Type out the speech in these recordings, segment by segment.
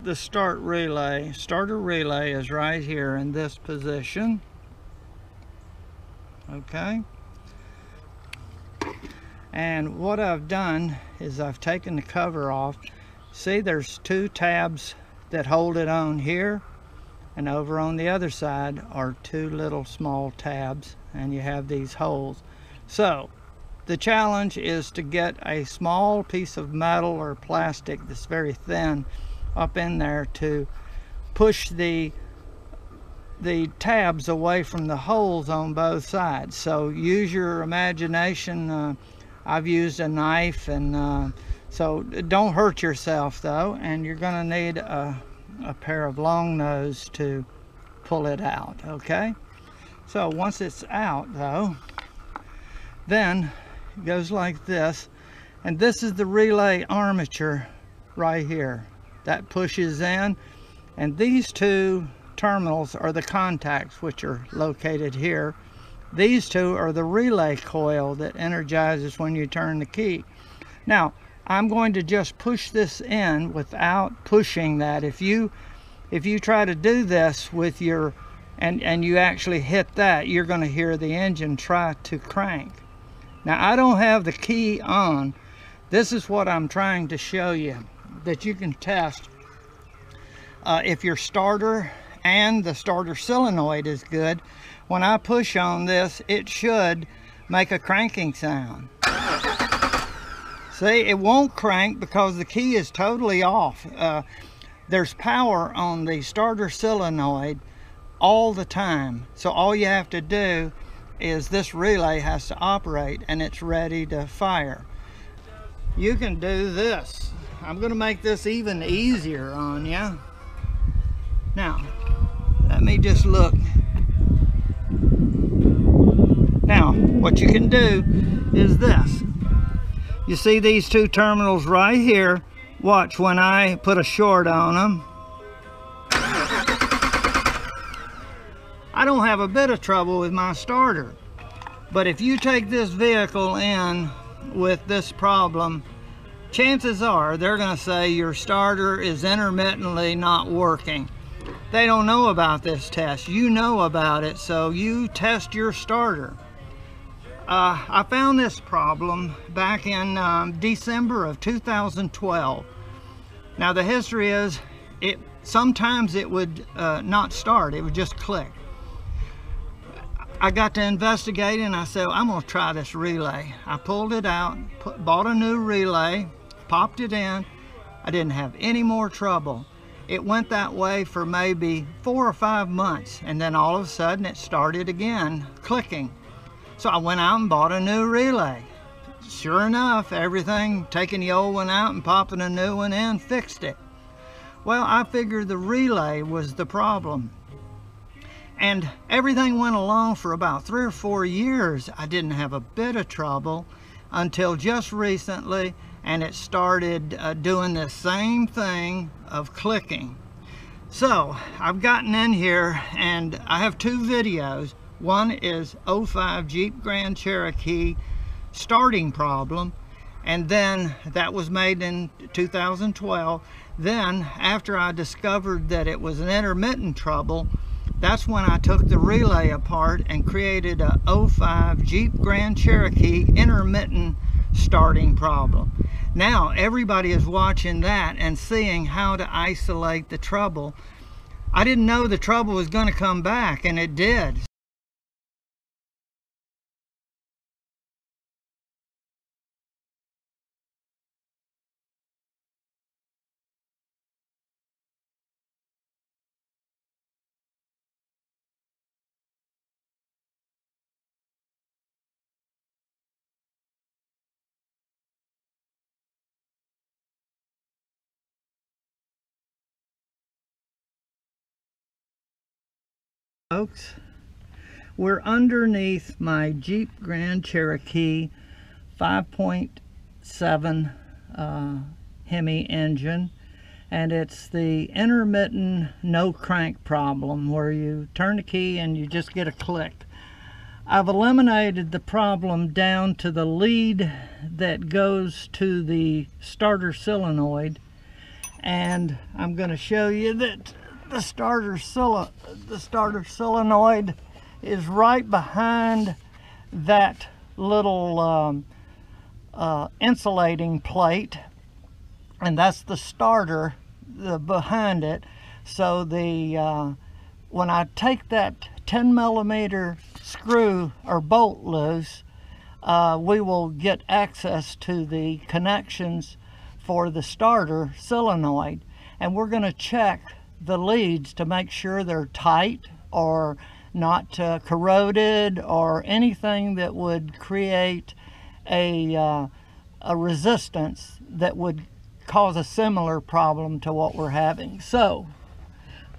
the starter relay is right here in this position. Okay. And what I've done is I've taken the cover off. See, there's two tabs that hold it on here, and over on the other side are two little small tabs, and you have these holes. So the challenge is to get a small piece of metal or plastic that's very thin up in there to push the tabs away from the holes on both sides. So use your imagination. I've used a knife, and so don't hurt yourself though, and you're going to need a pair of long nose to pull it out. Okay, so once it's out though, then it goes like this, and this is the relay armature right here that pushes in, and these two terminals are the contacts, which are located here. These two are the relay coil that energizes when you turn the key. Now I'm going to just push this in without pushing that. If you try to do this with your and you actually hit that, you're going to hear the engine try to crank. Now I don't have the key on. This is what I'm trying to show you, that you can test if your starter and the starter solenoid is good. When I push on this, it should make a cranking sound. See, it won't crank because the key is totally off. There's power on the starter solenoid all the time. So all you have to do is this relay has to operate and it's ready to fire. You can do this. I'm going to make this even easier on you. Now, let me just look. Now, what you can do is this. You see these two terminals right here? Watch when I put a short on them. I don't have a bit of trouble with my starter. But if you take this vehicle in with this problem, chances are they're going to say your starter is intermittently not working. They don't know about this test. You know about it, so you test your starter. I found this problem back in December of 2012. Now the history is, sometimes it would not start, it would just click. I got to investigate and I said, I'm going to try this relay. I pulled it out, bought a new relay, popped it in. I didn't have any more trouble. It went that way for maybe 4 or 5 months, and then all of a sudden it started again clicking. So I went out and bought a new relay. Sure enough, everything, taking the old one out and popping a new one in, fixed it. Well, I figured the relay was the problem. And everything went along for about 3 or 4 years. I didn't have a bit of trouble until just recently, and it started doing the same thing of clicking. So I've gotten in here and I have 2 videos. One is 05 Jeep Grand Cherokee starting problem, and then that was made in 2012. Then after I discovered that it was an intermittent trouble, that's when I took the relay apart and created a 05 Jeep Grand Cherokee intermittent starting problem. Now everybody is watching that and seeing how to isolate the trouble. I didn't know the trouble was going to come back, and it did. Folks, we're underneath my Jeep Grand Cherokee 5.7 Hemi engine, and it's the intermittent no crank problem where you turn the key and you just get a click. I've eliminated the problem down to the lead that goes to the starter solenoid, and I'm going to show you that the starter solenoid is right behind that little insulating plate, and that's the starter behind it. So when I take that 10mm screw or bolt loose, we will get access to the connections for the starter solenoid, and we're going to check the leads to make sure they're tight or not corroded or anything that would create a resistance that would cause a similar problem to what we're having. So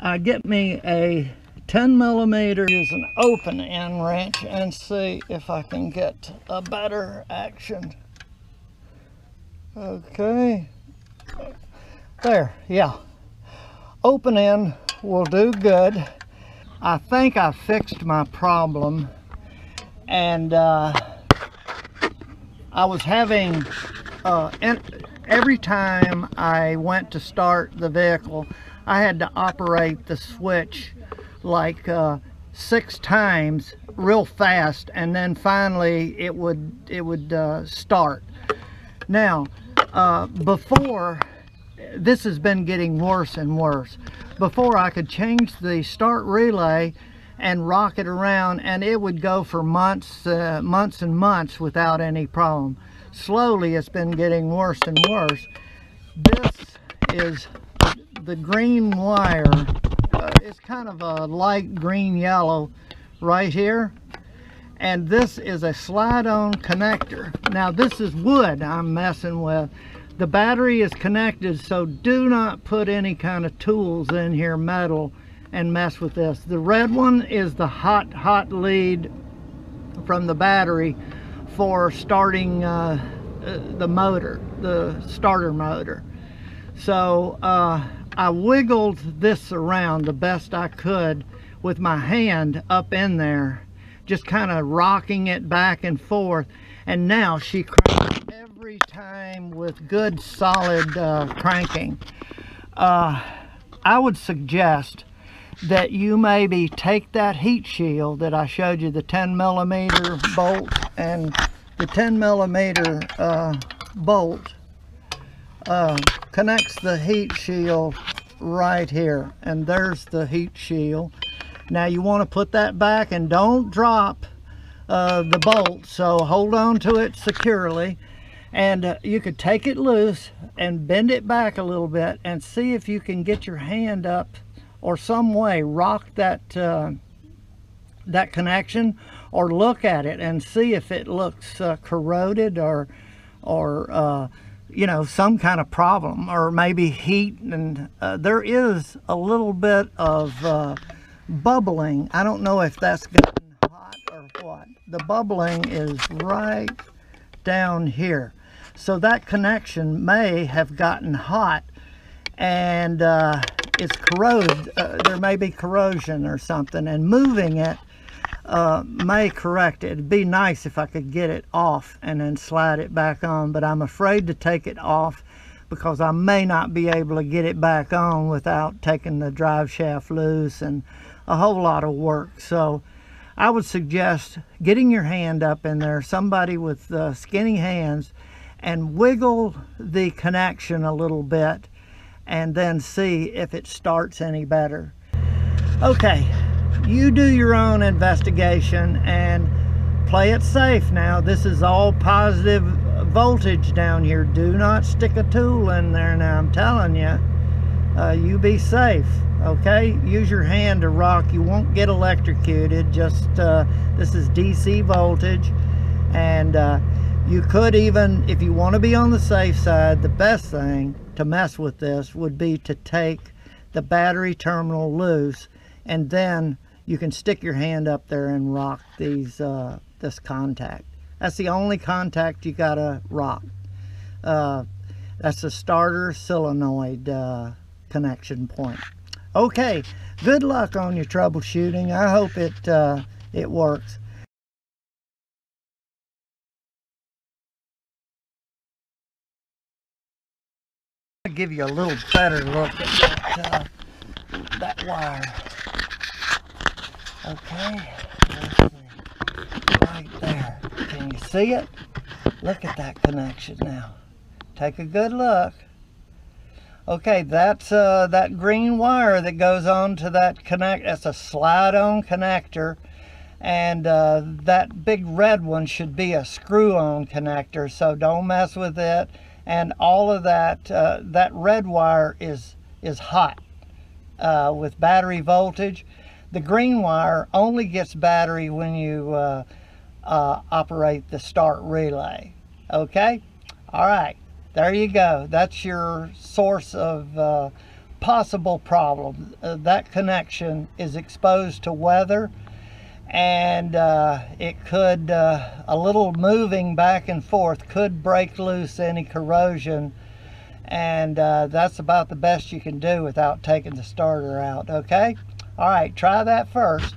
I get me a 10mm, use an open end wrench and see if I can get a better action. Okay, there, yeah. Open end will do good. I think I fixed my problem, and I was having, every time I went to start the vehicle, I had to operate the switch like 6 times real fast, and then finally it would start. Now, before, this has been getting worse and worse. Before, I could change the start relay and rock it around, and it would go for months and months without any problem. Slowly, it's been getting worse and worse. This is the green wire. It's kind of a light green yellow right here, and this is a slide-on connector. Now, this is wood I'm messing with. The battery is connected, so do not put any kind of tools in here, metal, and mess with this. The red one is the hot lead from the battery for starting the motor, the starter motor. So I wiggled this around the best I could with my hand up in there, just kind of rocking it back and forth, and now she cranks every time with good solid cranking. I would suggest that you maybe take that heat shield that I showed you, the 10mm bolt, and the 10mm bolt connects the heat shield right here, and there's the heat shield. Now you want to put that back and don't drop the bolt, so hold on to it securely, and you could take it loose and bend it back a little bit and see if you can get your hand up or some way rock that that connection, or look at it and see if it looks corroded or you know, some kind of problem, or maybe heat. And there is a little bit of bubbling. I don't know if that's gotten hot or what. The bubbling is right down here, so that connection may have gotten hot, and it's corroded. There may be corrosion or something, and moving it may correct it. It'd be nice if I could get it off and then slide it back on, but I'm afraid to take it off because I may not be able to get it back on without taking the drive shaft loose and a whole lot of work. So I would suggest getting your hand up in there, somebody with skinny hands, and wiggle the connection a little bit and then see if it starts any better. Okay, you do your own investigation and play it safe now. This is all positive voltage down here. Do not stick a tool in there now, I'm telling you. You be safe, okay? Use your hand to rock. You won't get electrocuted. Just this is DC voltage, and you could even, if you want to be on the safe side, the best thing to mess with this would be to take the battery terminal loose, and then you can stick your hand up there and rock these this contact. That's the only contact you gotta rock. That's the starter solenoid connection point. Okay, good luck on your troubleshooting. I hope it works. I'll give you a little better look at that wire. Okay, let's see. Right there. Can you see it? Look at that connection now. Take a good look. Okay, that's that green wire that goes on to that connect. That's a slide-on connector, and that big red one should be a screw-on connector. So don't mess with it. And all of that that red wire is hot with battery voltage. The green wire only gets battery when you operate the start relay. Okay, all right. There you go. That's your source of possible problems. That connection is exposed to weather, and it could, a little moving back and forth could break loose any corrosion, and that's about the best you can do without taking the starter out. Okay? All right, try that first.